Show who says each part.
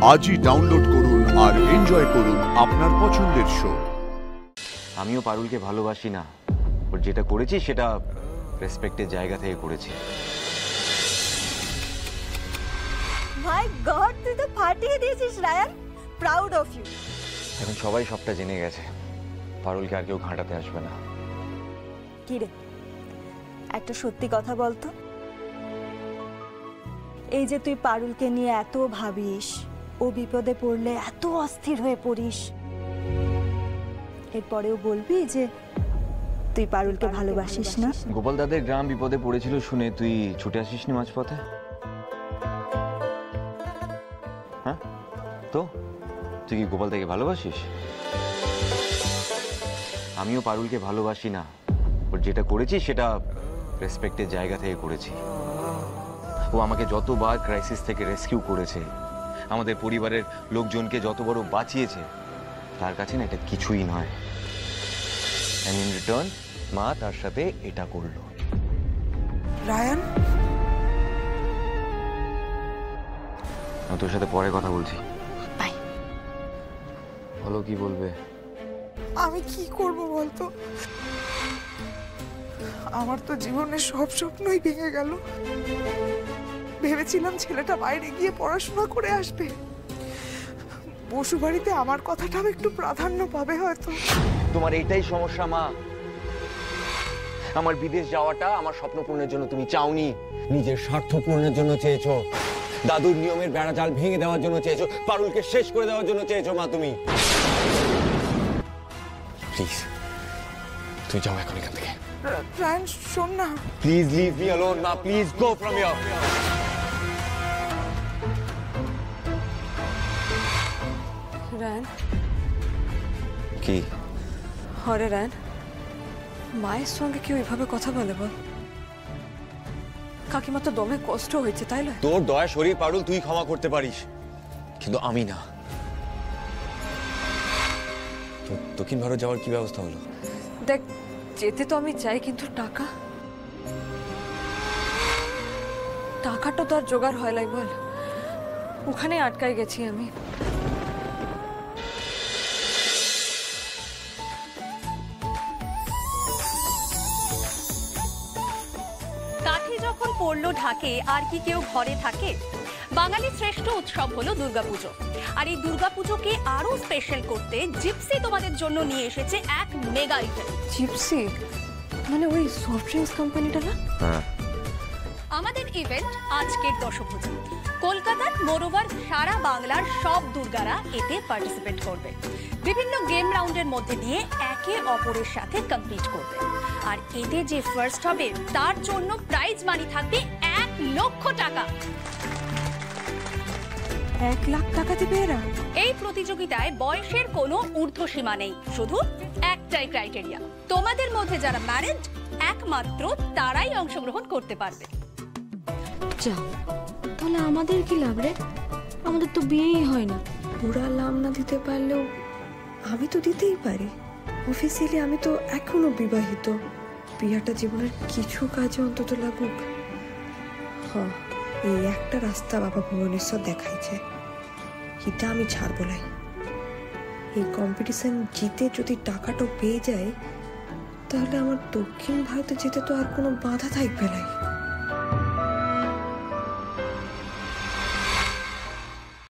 Speaker 1: আজই ডাউনলোড করুন আর এনজয় করুন আপনার পছন্দের শো।
Speaker 2: আমিও পারুলকে ভালোবাসি না, ওর যেটা করেছি সেটা রেসপেক্টের জায়গা থেকে করেছি।
Speaker 3: মাই গড, তুই তো ফাটিয়ে দিয়েছিস রায়ান, প্রাউড অফ ইউ।
Speaker 2: এখন সবাই সবটা জেনে গেছে, পারুলকে আর কেউ ঘাঁটাতে আসবে না।
Speaker 3: কি রে, একটা সত্যি কথা বলতো, এই যে তুই পারুলকে নিয়ে এত ভাবিস, ও বিপদে পড়লে এত অস্থির হয়ে পড়িস, এরপরেও বলবি যে তুই পারুলকে ভালোবাসিস না?
Speaker 2: গোপাল দাদের গ্রাম বিপদে পড়েছিল শুনে তুই ছুটে আসিসনি মাঝপথে? হ্যাঁ তো তুই কি গোপাল দাকে ভালোবাসিস? আমিও পারুলকে ভালোবাসি না, ওর যেটা করেছি সেটা রেসপেক্টের জায়গা থেকে করেছি। ও আমাকে যতবার ক্রাইসিস থেকে রেস্কিউ করেছে, আমাদের পরিবারের লোকজনকে যত বড় বাঁচিয়েছে, তার কাছে না এটা কিছুই নয়। এন্ড ইন রিটার্ন মা তার সাথে এটা করলো।
Speaker 4: রায়ান,
Speaker 2: আমি তোর সাথে পরে কথা বলছি।
Speaker 3: বাই।
Speaker 2: বলো কি বলবে?
Speaker 4: আমি কি করব বলতো? আমার তো জীবনের সব স্বপ্নই ভেঙে গেল। ভেবেছিলাম ছেলেটা বাইরে গিয়ে পড়াশোনা করে আসবে, বসু বাড়িতে আমার কথাটাও একটু প্রাধান্য পাবে হয়তো।
Speaker 2: তোমার এইটাই সমস্যা মা, আমার বিদেশ যাওয়াটা আমার স্বপ্ন পূরণের জন্য তুমি চাওনি, নিজের স্বার্থ পূরণের জন্য চেয়েছো। দাদুর নিয়মের বেড়াজাল ভেঙে দেওয়ার জন্য চেয়েছো, পারুলকে শেষ করে দেওয়ার জন্য চেয়েছো মা তুমি। প্লিজ তুই যাও এখন এখান থেকে।
Speaker 4: রায়ান শোন না,
Speaker 2: প্লিজ লিভ মি অ্যালোন মা, please go from here.
Speaker 5: Rayan,
Speaker 2: কি
Speaker 5: হরে রায়ান, মায়ের সঙ্গে কেউ এভাবে কথা বলে বল? কাকিমা তো দমে কষ্ট হয়েছে, তাই না?
Speaker 2: তোর দয়া শরীর পারুল তুই ক্ষমা করতে পারিস, কিন্তু আমি না। দক্ষিণ ভারত যাওয়ার কি ব্যবস্থা হলো?
Speaker 5: দেখ, যেতে তো আমি চাই, কিন্তু টাকাটা তো আর জোগাড় হয় নাই বল, ওখানে আটকায় গেছি আমি।
Speaker 6: কাঠি যখন পড়লো ঢাকে, আর কি কেউ ঘরে থাকে? বাঙালির শ্রেষ্ঠ উৎসব হলো দুর্গাপুজো, আর এই দুর্গাপুজোকে আরো স্পেশাল করতে জিপসি তোমাদের জন্য নিয়ে এসেছে এক মেগা ইভেন্ট।
Speaker 5: জিপসি মানে ওই সফট ড্রিঙ্কস কোম্পানিটা না?
Speaker 2: হ্যাঁ।
Speaker 6: আমাদের ইভেন্ট আজকের দশভূজা। কলকাতার মোরওভার সারা বাংলার সব দুর্গারা এতে পার্টিসিপেট করবে। বিভিন্ন গেম রাউন্ডের মধ্যে দিয়ে একে অপরের সাথে কম্পিট করবে, আর এতে যে ফার্স্ট হবে তার জন্য প্রাইজ মানি থাকবে 1 লক্ষ টাকা।
Speaker 5: 1 লাখ টাকা দিবে এরা?
Speaker 6: এই প্রতিযোগিতায় বয়সের কোনো ঊর্ধ্বসীমা নেই, শুধু একটাই ক্রাইটেরিয়া, তোমাদের মধ্যে যারা ম্যারিড একমাত্র তারাই অংশগ্রহণ করতে পারবে।
Speaker 7: যাও, তাহলে আমাদের কি লাভ রে? আমাদের তো বিয়েই হয় না।
Speaker 8: পুরা লাভ না দিতে পারলেও আমি তো দিতেই পারি। অফিসিয়ালি আমি তো এখনো বিবাহিত। বিয়েটা জীবনের কিছু কাজে অন্তত লাগুক। হ্যাঁ, এই একটা রাস্তা বাবা ভুবনেশ্বর দেখাইছে, এটা আমি ছাড়বো নাই। এই কম্পিটিশন জিতে যদি টাকাটা পেয়ে যায়, তাহলে আমার দক্ষিণ ভারতে যেতে তো আর কোনো বাধা থাকবে নাই।